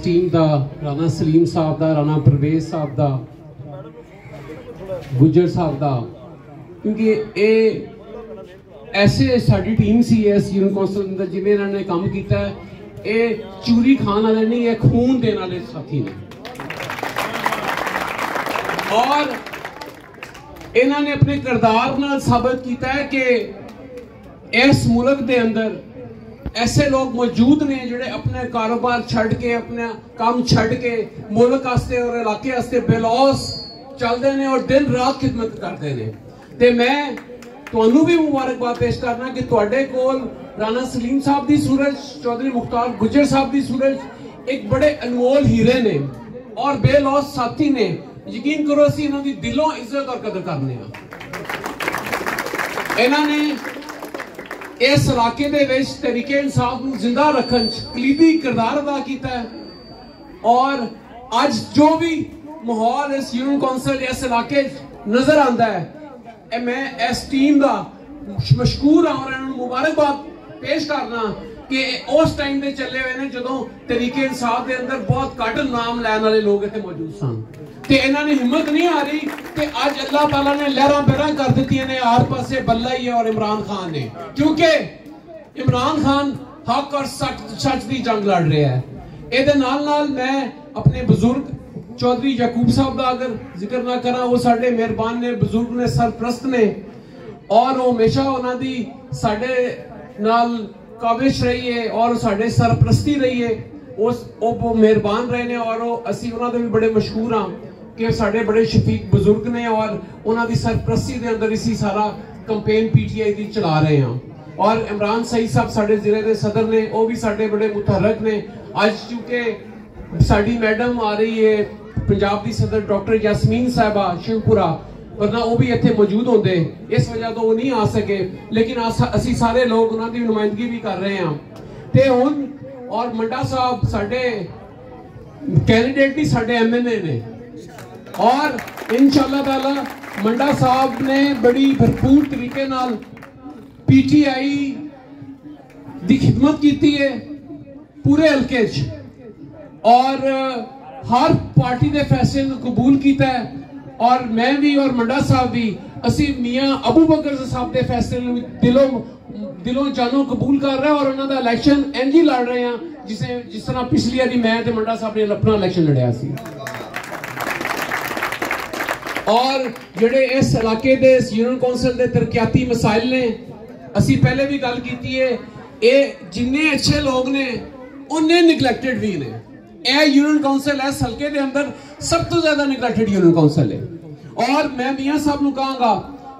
Team का राणा सलीम साहब का, राणा परवेज साहब का, गुजर साहब का, क्योंकि ये ऐसे साड़ी टीम सी इस यूनियन कौंसल अंदर जिन्हें इन्होंने काम किया है, ये चूरी खान वाले नहीं, ये खून देने वाले साथी ने। और इन्होंने अपने किरदार नाल साबित किया है कि इस मुल्क के अंदर ऐसे लोग मौजूद ने जिहड़े अपने कारोबार छड़ के, अपने काम छड़ के मुल्क वास्ते और इलाके वास्ते बेलौस चलते हैं और दिन रात खिदमत करते हैं। ते मैं तुहानू भी मुबारकबाद पेश करना कि तुहाडे कोल राणा सलीम साहब दी सूरज, चौधरी मुख्तार गुजर साहब दी सूरज एक बड़े अनमोल हीरे ने और बेलौस साथी ने। यकीन करो असीं इन्हां दी दिलों इज्जत और कदर करने आ। इन्होंने इस इलाके दे विच तहरीके इंसाफ नूं जिंदा रखन कलीदी किरदार अदा किया है। और अज जो भी माहौल इस यूनियन कौंसल इस इलाके नजर आता है, मैं इस टीम का मशकूर हाँ और इन्होंने मुबारकबाद पेश करना कि उस टाइम दे चले हुए ने जदों तहरीके इंसाफ के अंदर बहुत घट नाम लैन वाले लोग इत्थे मौजूद सन। ते इन्होंने हिम्मत नहीं आ रही कि अज अल्लाह ताला ने लहरां पैरां कर दी ने हर पासे बल्ला ही है और इमरान खान ने, क्योंकि इमरान खान हक और सच की जंग लड़ रहा है। ये नाल मैं अपने बुजुर्ग चौधरी याकूब साहब का अगर जिक्र ना करा, वो साडे मेहरबान ने, बुजुर्ग ने, सरप्रस्त ने और वो हमेशा उन्होंने साडे नाल काबिश रही है और साडे सरप्रस्ती रही है। वो मेहरबान रहे ने और असी उन्होंने भी बड़े मशहूर हाँ कि साडे बड़े शफीक बुजुर्ग ने और उन्होंने सरप्रस्ती के अंदर इसी सारा कंपेन पीटीआई की चला रहे हैं। और इमरान सईद साहब साडे जिले के सदर ने, वो भी साडे बड़े मुतहरक ने। अज चूंकि साडी मैडम आ रही है पंजाब की सदर डॉक्टर यासमीन साहबा शिवपुरा, वरना वो भी इत्थे मौजूद होंदे, इस वजह तो वो नहीं आ सके, लेकिन असी सारे लोग उन्होंने नुमाइंदगी भी कर रहे हैं। ते हुण और मंडा साहब साडे कैंडिडेट भी साडे एमएनए ने और इंशाअल्लाह ताला मंडा साहब ने बड़ी भरपूर तरीके नाल पीटीआई दी खिदमत की है पूरे हल्के और हर पार्टी के फैसले कबूल किया है। और मैं भी और मंडा साहब भी असी मियां अबू बकर साहब के फैसले दिलों जानों कबूल कर रहे हैं और उन्होंने इलेक्शन इंज ही लड़ रहे हैं जिस तरह पिछली बारी मैं ते मंडा साहब ने अपना इलेक्शन लड़िया सी। और जिहड़े इस इलाके दे इस यूनियन कौंसल के तरक्याती मसाइल ने, असी पहले भी गल की है, ये जिन्ने अच्छे लोग ने उन्ने निगलैक्टेड भी ने। यह यूनियन कौंसल इस हल्के के अंदर सब तो ज्यादा निगलैक्टेड यूनियन कौंसल है। और मैं मियां साहब को कहूँगा,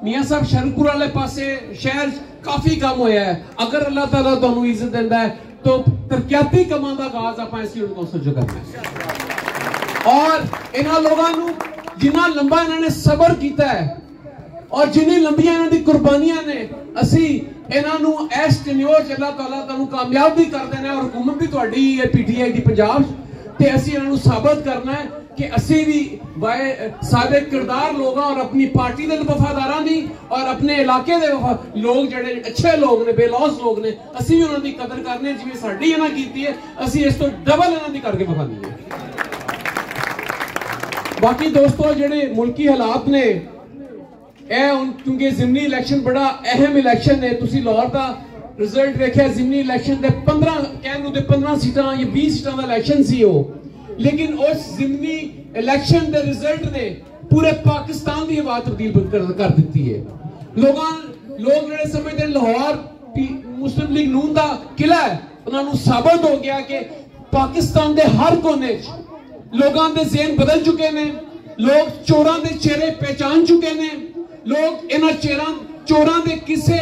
मियां साहब शरणपुर वाले पासे शहर काफी कम होया है। अगर अल्लाह ताला तुहानू इज्जत देता है तो तरक्याती कामां दा आगाज आपां इस यूनियन कौंसल जो करना है। और इन्हां लोगां नू जिन्ना लंबा इन्होंने सबर किया है और जिन्नी लंबियां इन्हां दी कुर्बानियां ने, असी इन्हां नू इस टेन्योर च अल्लाह ताला तुहानू कामयाब भी कर देना है और हुकूमत भी तुहाडी है पीटीआई दी पंजाब ते असी इन्हां नू साबित करना है कि असी भी सादे किरदार लोग और अपनी पार्टी के वफादारां दी और अपने इलाके के लोग जिहड़े अच्छे लोग ने, बेलौस लोग ने, असी भी उन्हां दी कदर करने जिवें साडी इन्हां कीती है, असी इस तो डबल इन्हां दी करके विखानी है। बाकी दोस्तों जिहड़े मुल्की हालात ने, क्योंकि जिमनी इलेक्शन बड़ा अहम इलेक्शन है, तुसी लाहौर का रिजल्ट देखिया, जिमनी इलेक्शन के 15 सीटां या 20 सीटां का इलेक्शन सी हो, लेकिन उस जिमनी इलेक्शन के रिजल्ट ने पूरे पाकिस्तान की आवाज तब्दील कर दी है। लोग जिहड़े समझते लाहौर मुस्लिम लीग नून का किला है, उन्होंने साबित हो गया कि पाकिस्तान के हर कोने लोगों के ज़हन बदल चुके हैं, लोग चोरों के चेहरे पहचान चुके हैं, लोग इन्हां चोरों के किसे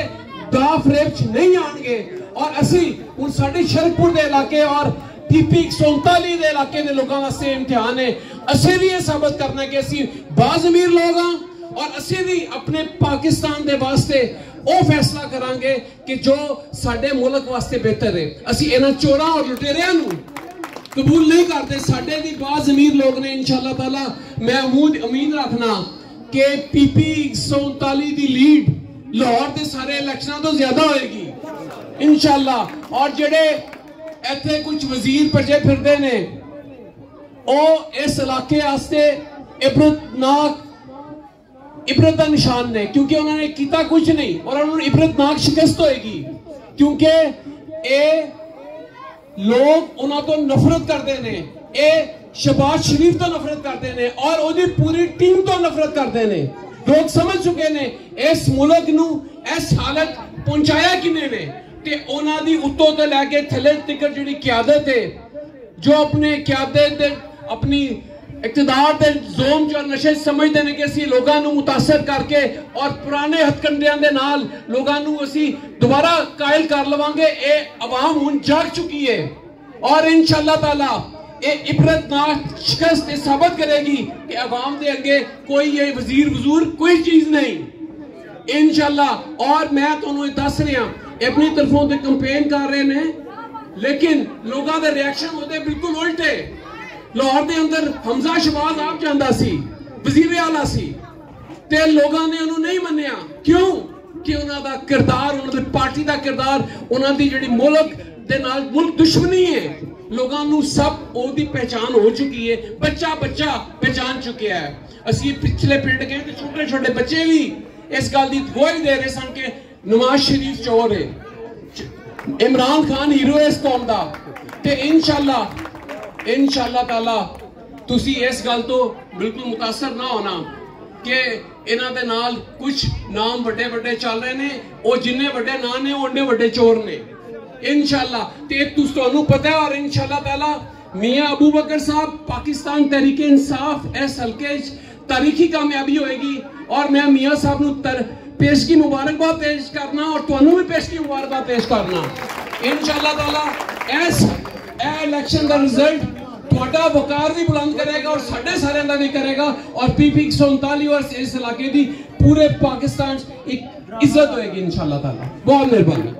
दाव फरेब नहीं आएंगे। और असी हुण साडे शरकपुर के इलाके और टीपी 139 के इलाके के लोगों वास्ते इम्तिहान है। असी भी ये साबित करना है कि असी बाज़मीर लोग हाँ और असी भी अपने पाकिस्तान के वास्ते वो फैसला करांगे कि जो साडे मुल्क वास्ते बेहतर है। असी इन्हां चोरां और लुटेरियां नूं कबूल नहीं करते। साडे भी बाज़मीर लोग ने इंशाअल्लाह ताला, मैं उम्मीद रखना कि पीपी 139 की लीड लाहौर के सारे इलेक्शनों तो ज्यादा होएगी इंशाअल्लाह। और जेडे इत्थे कुछ वजीर भजे फिरदे ने इस इलाके वास्ते इबरत का निशान ने, क्योंकि उन्होंने किया कुछ नहीं और उन्होंने इबरतनाक शिकस्त होएगी, क्योंकि ये लोग उन्होंने तो नफरत करते हैं, ये शहबाज शरीफ तो नफरत करते हैं और उनकी पूरी टीम तो नफरत करते हैं। लोग समझ चुके ने इस मुल्क नू इस हालत पहुंचाया किने ने, ते उन्हों की उत्तों तो लैके थले तक जी क्यादत है, जो अपने क्यादत अपनी इकतदार के जोम च नशे समझते हैं कि असी लोगों को मुतासर करके और पुराने हथकंडियां दे नाल लोगों को असी दोबारा कायल कर लवांगे। ये अवाम हुण जाग चुकी है और इंशाअल्लाह ताला ये इबरतनाक शिकस्त साबित करेगी कि अवाम के अगे कोई ये वजीर वजूर कोई चीज नहीं इंशाअल्लाह। और मैं तुहानू दस रहा अपनी तरफों से कंपेन कर रहे हैं, लेकिन लोगों के रिएक्शन होते बिल्कुल उल्टे। लाहौर के अंदर हमजा शहबाज आप जाता सी, वजीर आला सी, ते लोगों ने उन्होंने नहीं मन्निया। क्यों कि उन्होंने किरदार, उन्होंने पार्टी का किरदार, उन्होंने जी मुल्क दे नाल मुल्क दुश्मनी है, लोगों को सब ओदी पहचान हो चुकी है, बच्चा बच्चा पहचान चुके है। असी पिछले पिंड गए तो छोटे छोटे बच्चे भी इस गल की गवाही दे रहे सन कि नवाज शरीफ चोर है, इमरान खान हीरो है इस कौम का। ते इंशाअल्लाह ताला तुसी इस गल तो बिल्कुल मुतासर ना होना कि इन्हां दे नाल कुछ नाम बड़े बड़े चल रहे ने, और जिन्ने बड़े नाम ने उन्ने बड़े चोर ने इंशाअल्लाह। ते तुहानू पता है और इंशाअल्लाह ताला मियां अबू बकर साहब पाकिस्तान तहरीक इंसाफ इस हल्के तारीखी कामयाबी होएगी। और मैं मियां साहब नू पेश की मुबारकबाद पेश करना और तुहानू भी पेश की मुबारकबाद पेश करना इंशाअल्लाह ताला। इस इलेक्शन का रिजल्ट तुहाडा वकार भी बुलंद करेगा और साडे सारिਆਂ ਦਾ भी करेगा, और पीपी 139 और इस इलाके की पूरे पाकिस्तान एक इज्जत होएगी इंशाअल्लाह ताला। बहुत मेहरबानी।